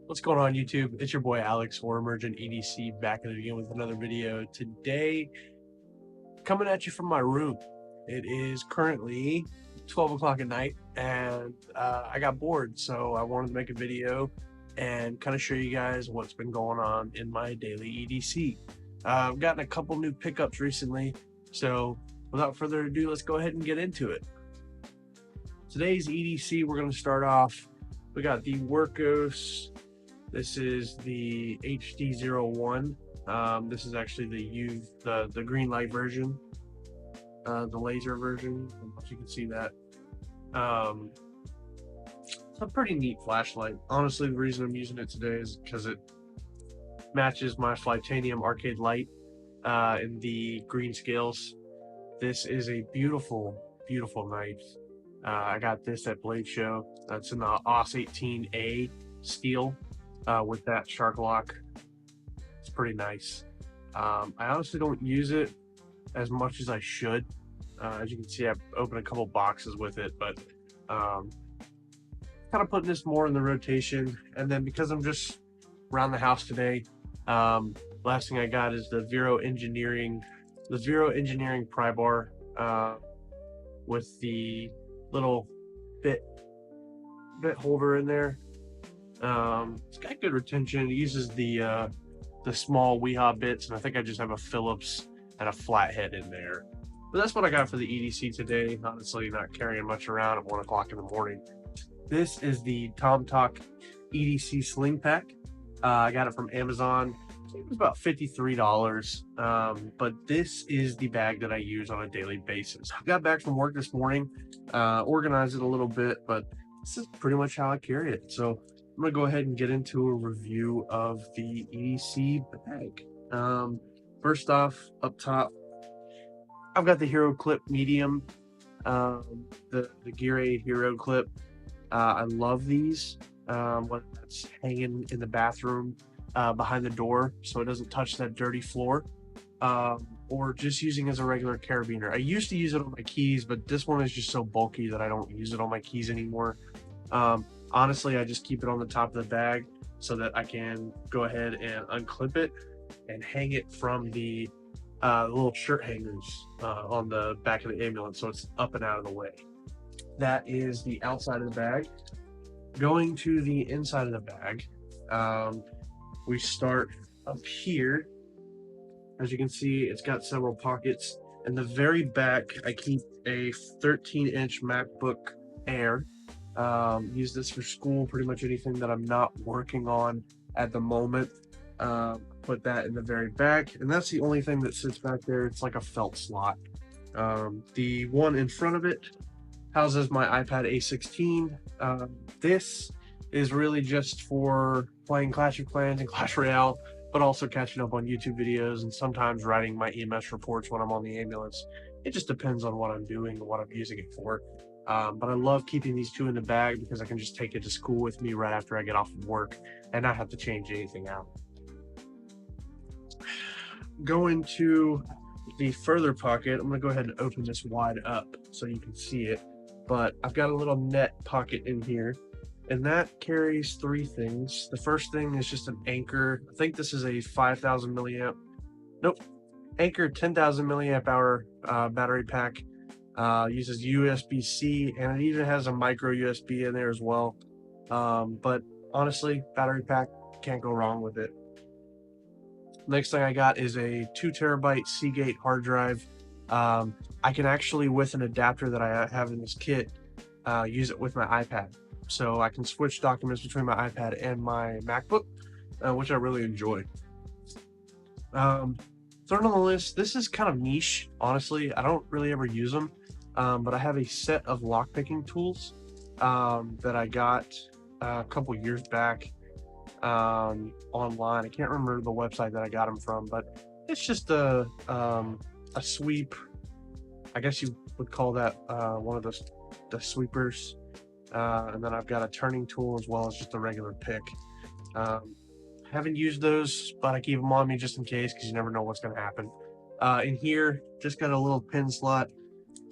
What's going on YouTube? It's your boy Alex or Emergent EDC back at it again with another video. Today, coming at you from my room. It is currently 12 o'clock at night and I got bored, so I wanted to make a video and kind of show you guys what's been going on in my daily EDC. I've gotten a couple new pickups recently, so without further ado, let's go ahead and get into it. Today's EDC, we're going to start off. We got the Workos. This is the HD01. This is actually the green light version, the laser version. I don't know if you can see that. It's a pretty neat flashlight. Honestly, the reason I'm using it today is because it matches my Flytanium arcade light in the green scales. This is a beautiful, beautiful knife. I got this at Blade Show. That's in the AUS 18A steel. With that shark lock. It's pretty nice. I honestly don't use it as much as I should. As you can see, I've opened a couple boxes with it, but kind of putting this more in the rotation. And then because I'm just around the house today, last thing I got is the Vero Engineering pry bar with the little bit holder in there. It's got good retention. It uses the small Weehaw bits, and I think I just have a Phillips and a flathead in there. But that's what I got for the EDC today. Honestly, not carrying much around at 1 o'clock in the morning. This is the Tomtoc EDC Sling pack. I got it from Amazon. It was about $53. But this is the bag that I use on a daily basis. I got back from work this morning, organized it a little bit, but this is pretty much how I carry it. So I'm gonna go ahead and get into a review of the EDC bag. First off, up top, I've got the Hero Clip Medium, the Gear 8 Hero Clip. I love these. When it's hanging in the bathroom behind the door, so it doesn't touch that dirty floor, or just using as a regular carabiner. I used to use it on my keys, but this one is just so bulky that I don't use it on my keys anymore. Honestly, I just keep it on the top of the bag so that I can go ahead and unclip it and hang it from the little shirt hangers on the back of the ambulance, so it's up and out of the way. That is the outside of the bag. Going to the inside of the bag, we start up here. As you can see, it's got several pockets. In the very back, I keep a 13-inch MacBook Air. Use this for school, pretty much anything that I'm not working on at the moment. Put that in the very back, and that's the only thing that sits back there. It's like a felt slot. The one in front of it houses my iPad A16. This is really just for playing Clash of Clans and Clash Royale, but also catching up on YouTube videos and sometimes writing my EMS reports when I'm on the ambulance. It just depends on what I'm doing and what I'm using it for. But I love keeping these two in the bag because I can just take it to school with me right after I get off of work and not have to change anything out. Going to the further pocket, I'm going to go ahead and open this wide up so you can see it. But I've got a little net pocket in here, and that carries three things. The first thing is just an Anker. I think this is a 5,000 milliamp. Nope. Anker 10,000 milliamp hour battery pack. Uses USB-C, and it even has a micro USB in there as well. But honestly, battery pack, can't go wrong with it. Next thing I got is a 2 terabyte Seagate hard drive. I can actually, with an adapter that I have in this kit, use it with my iPad. So I can switch documents between my iPad and my MacBook, which I really enjoy. Third on the list, this is kind of niche, honestly. I don't really ever use them, but I have a set of lockpicking tools that I got a couple years back online. I can't remember the website that I got them from, but it's just a sweep. I guess you would call that one of the sweepers. And then I've got a turning tool as well as just a regular pick. Haven't used those, but I keep them on me just in case, because you never know what's going to happen. In here, just got a little pin slot.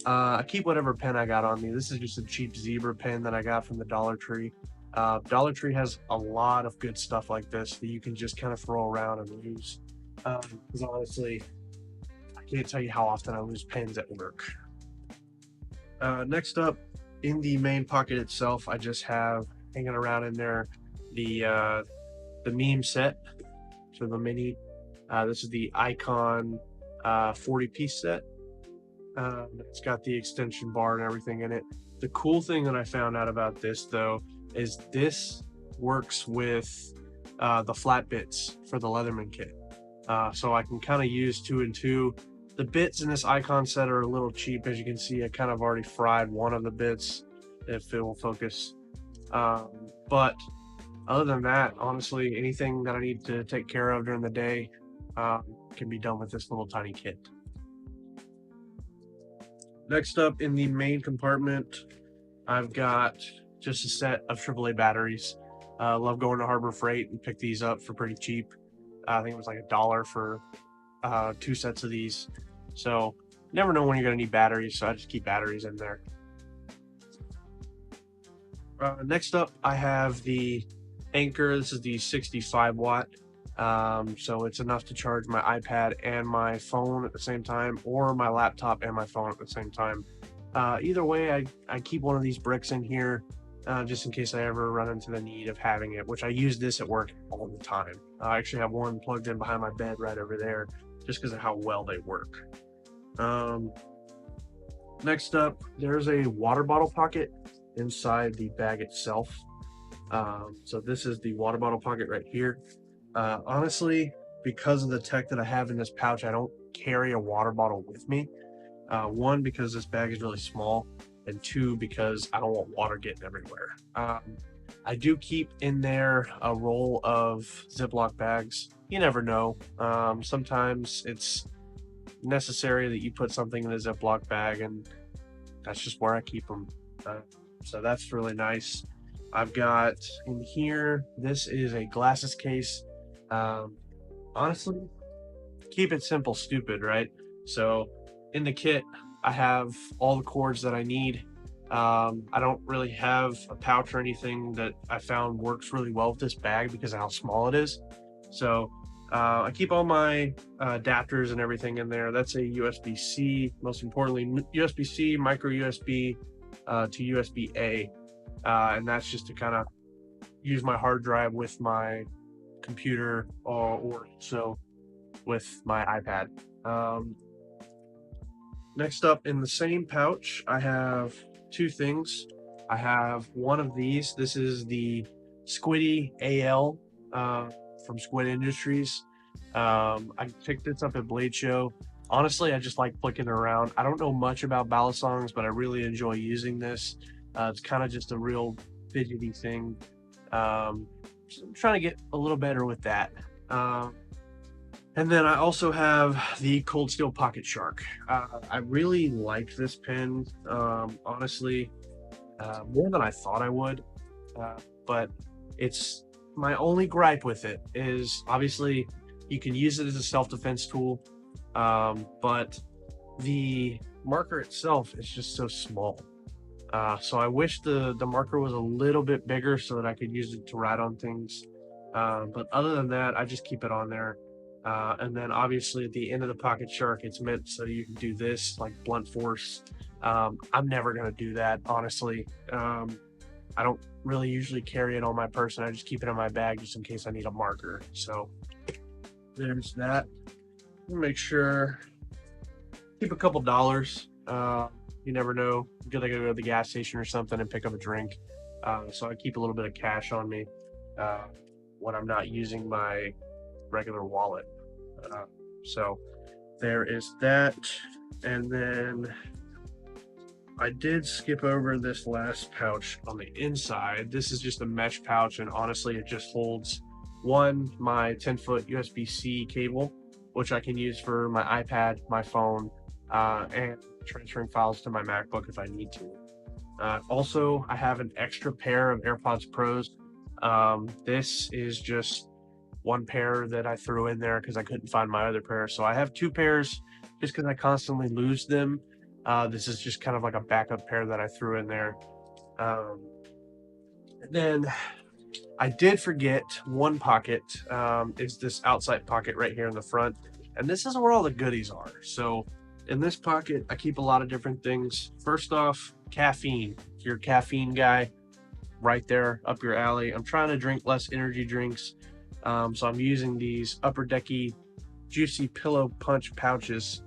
I keep whatever pen I got on me. This is just a cheap zebra pen that I got from the Dollar Tree. Dollar Tree has a lot of good stuff like this that you can just kind of throw around and use. Because honestly, I can't tell you how often I lose pens at work. Next up, in the main pocket itself, I just have hanging around in there the meme set, so the mini. This is the Icon 40-piece set. It's got the extension bar and everything in it. The cool thing that I found out about this, though, is this works with the flat bits for the Leatherman kit. So I can kind of use 2 and 2. The bits in this Icon set are a little cheap. As you can see, I kind of already fried one of the bits, if it will focus. But other than that, honestly, anything that I need to take care of during the day can be done with this little tiny kit. Next up in the main compartment, I've got just a set of AAA batteries. Love going to Harbor Freight and pick these up for pretty cheap. I think it was like $1 for 2 sets of these. So never know when you're going to need batteries, so I just keep batteries in there. Next up, I have the Anchor. This is the 65 watt. So it's enough to charge my iPad and my phone at the same time, or my laptop and my phone at the same time. Either way, I keep one of these bricks in here just in case I ever run into the need of having it, which I use this at work all the time. I actually have one plugged in behind my bed right over there just because of how well they work. Next up, there's a water bottle pocket inside the bag itself. So this is the water bottle pocket right here. Honestly, because of the tech that I have in this pouch, I don't carry a water bottle with me. 1, because this bag is really small, and 2, because I don't want water getting everywhere. I do keep in there a roll of Ziploc bags. You never know. Sometimes it's necessary that you put something in a Ziploc bag, and that's just where I keep them. So that's really nice. I've got in here, this is a glasses case. Honestly, keep it simple, stupid, right? So in the kit, I have all the cords that I need. I don't really have a pouch or anything that I found works really well with this bag because of how small it is. So I keep all my adapters and everything in there. That's a USB-C, most importantly, USB-C, micro USB to USB-A. And that's just to kind of use my hard drive with my computer or so with my iPad. Next up in the same pouch, I have 2 things. I have one of these. This is the Squiddy AL from Squid Industries. I picked this up at Blade Show. Honestly, I just like flicking it around. I don't know much about balisongs, but I really enjoy using this. It's kind of just a real fidgety thing. So I'm trying to get a little better with that. And then I also have the Cold Steel Pocket Shark. I really like this pen, honestly, more than I thought I would. But it's my only gripe with it is obviously you can use it as a self-defense tool, but the marker itself is just so small. So I wish the marker was a little bit bigger so that I could use it to write on things. But other than that, I just keep it on there. And then obviously at the end of the Pocket Shark, it's meant so you can do this, like blunt force. I'm never going to do that, honestly. I don't really usually carry it on my person. I just keep it in my bag just in case I need a marker. So there's that. Make sure, keep a couple dollars. You never know. I'm gonna go to the gas station or something and pick up a drink. So I keep a little bit of cash on me when I'm not using my regular wallet. So there is that. And then I did skip over this last pouch on the inside. This is just a mesh pouch, and honestly, it just holds my 10-foot USB-C cable, which I can use for my iPad, my phone, and transferring files to my MacBook if I need to. Also, I have an extra pair of AirPods Pros. This is just one pair that I threw in there because I couldn't find my other pair. So I have 2 pairs just because I constantly lose them. This is just kind of like a backup pair that I threw in there. Then I did forget one pocket, is this outside pocket right here in the front. And this is where all the goodies are. So in this pocket, I keep a lot of different things. First off, caffeine. If you're a caffeine guy, right there up your alley. I'm trying to drink less energy drinks. So I'm using these Upper Decky Juicy Pillow Punch pouches.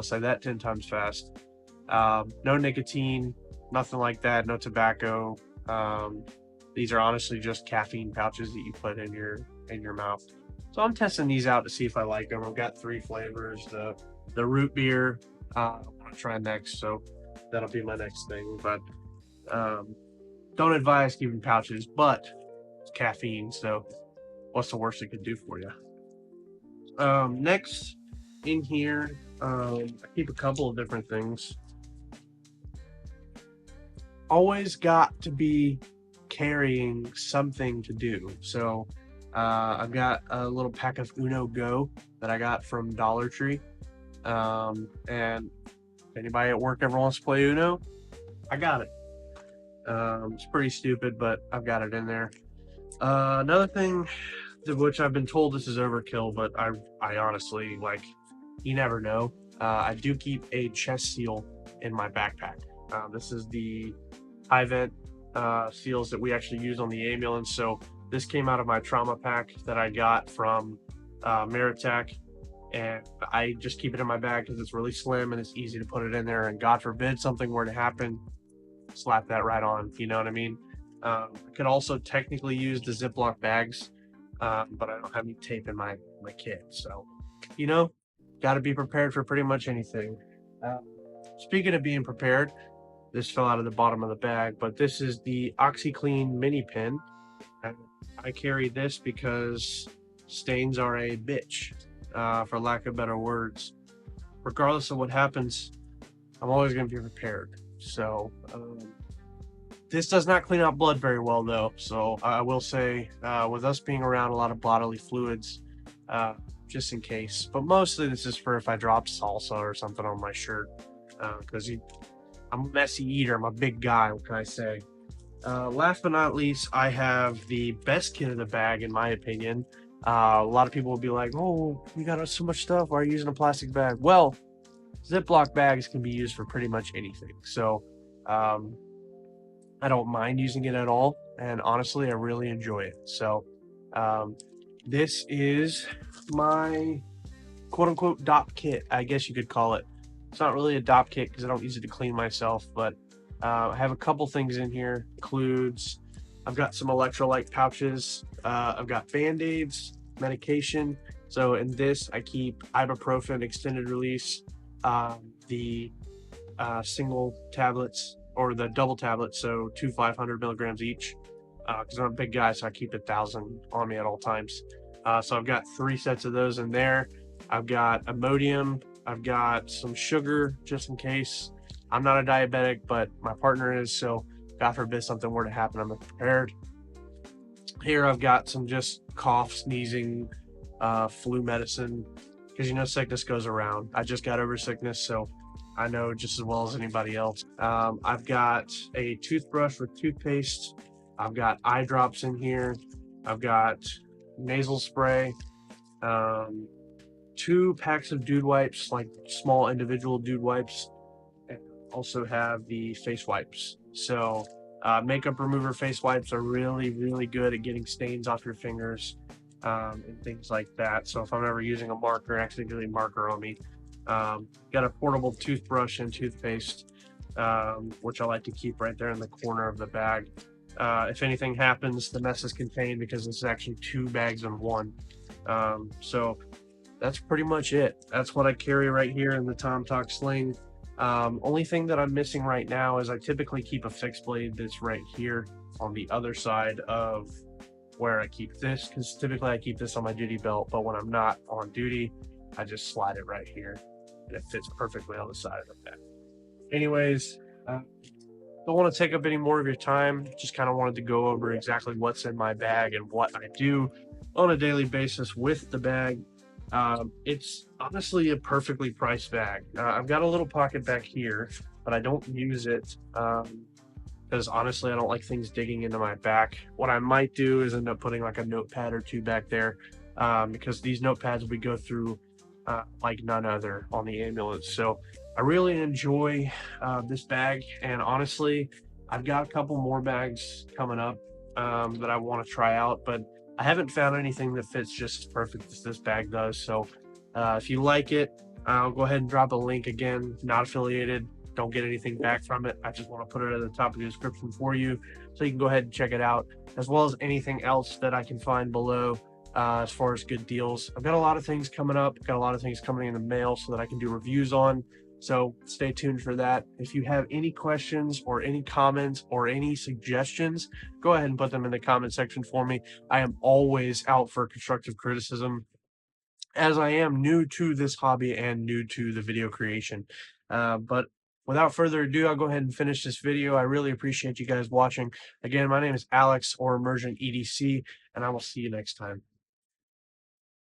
Say that 10 times fast. No nicotine, nothing like that, no tobacco. These are honestly just caffeine pouches that you put in your mouth. So I'm testing these out to see if I like them. I've got 3 flavors. The root beer I want to try next, so that'll be my next thing. But don't advise keeping pouches, but it's caffeine, so what's the worst it could do for you? Next in here, I keep a couple of different things. Always got to be carrying something to do. So I've got a little pack of Uno Go that I got from Dollar Tree. And if anybody at work ever wants to play Uno, I got it. It's pretty stupid, but I've got it in there. Another thing, which I've been told this is overkill, but I honestly, like, you never know. I do keep a chest seal in my backpack. This is the high vent seals that we actually use on the ambulance. So this came out of my trauma pack that I got from Meritech, and I just keep it in my bag because it's really slim and it's easy to put it in there. And God forbid something were to happen, slap that right on. You know what I mean? I could also technically use the Ziploc bags, but I don't have any tape in my kit. So, you know, got to be prepared for pretty much anything. Speaking of being prepared, this fell out of the bottom of the bag, but this is the OxyClean mini pen. I carry this because stains are a bitch, for lack of better words. Regardless of what happens, I'm always going to be prepared. So this does not clean out blood very well, though. So I will say, with us being around a lot of bodily fluids, just in case. But mostly this is for if I drop salsa or something on my shirt, because I'm a messy eater. I'm a big guy. What can I say? Last but not least, I have the best kit in the bag, in my opinion. A lot of people will be like, "Oh, you got so much stuff. Why are you using a plastic bag?" Well, Ziploc bags can be used for pretty much anything. So I don't mind using it at all. And honestly, I really enjoy it. So this is my quote-unquote DOP kit, I guess you could call it. It's not really a DOP kit because I don't use it to clean myself, but I have a couple things in here. Includes, I've got some electrolyte pouches. I've got Band-Aids, medication. So in this, I keep ibuprofen extended release, the single tablets or the double tablets, so 2 500 milligrams each. Because I'm a big guy, so I keep 1,000 on me at all times. So I've got 3 sets of those in there. I've got Imodium. I've got some sugar just in case. I'm not a diabetic, but my partner is, so God forbid something were to happen, I'm prepared. Here I've got some just cough, sneezing, flu medicine, because you know sickness goes around. I just got over sickness, so I know just as well as anybody else. I've got a toothbrush with toothpaste. I've got eye drops in here. I've got nasal spray. 2 packs of dude wipes, like small individual dude wipes, and also have the face wipes. So makeup remover face wipes are really, really good at getting stains off your fingers and things like that. So if I'm ever using a marker, accidentally marker on me, got a portable toothbrush and toothpaste, which I like to keep right there in the corner of the bag. If anything happens, the mess is contained because this is actually 2 bags in one. So that's pretty much it. That's what I carry right here in the Tomtoc Sling. Only thing that I'm missing right now is I typically keep a fixed blade that's right here on the other side of where I keep this, because typically I keep this on my duty belt, but when I'm not on duty, I just slide it right here and it fits perfectly on the side of the bag. Anyways, don't want to take up any more of your time. Just kind of wanted to go over exactly what's in my bag and what I do on a daily basis with the bag. It's honestly a perfectly priced bag. I've got a little pocket back here, but I don't use it because honestly, I don't like things digging into my back. What I might do is end up putting like a notepad or two back there, because these notepads we go through like none other on the ambulance. So I really enjoy this bag, and honestly, I've got a couple more bags coming up that I want to try out, but I haven't found anything that fits just as perfect as this bag does. So if you like it, I'll go ahead and drop a link. Again, not affiliated, don't get anything back from it. I just want to put it at the top of the description for you so you can go ahead and check it out, as well as anything else that I can find below as far as good deals. I've got a lot of things coming up, got a lot of things coming in the mail so that I can do reviews on. So stay tuned for that. If you have any questions or any comments or any suggestions, go ahead and put them in the comment section for me. I am always out for constructive criticism, as I am new to this hobby and new to the video creation. But without further ado, I'll go ahead and finish this video. I really appreciate you guys watching. Again, my name is Alex, or Emergent EDC, and I will see you next time.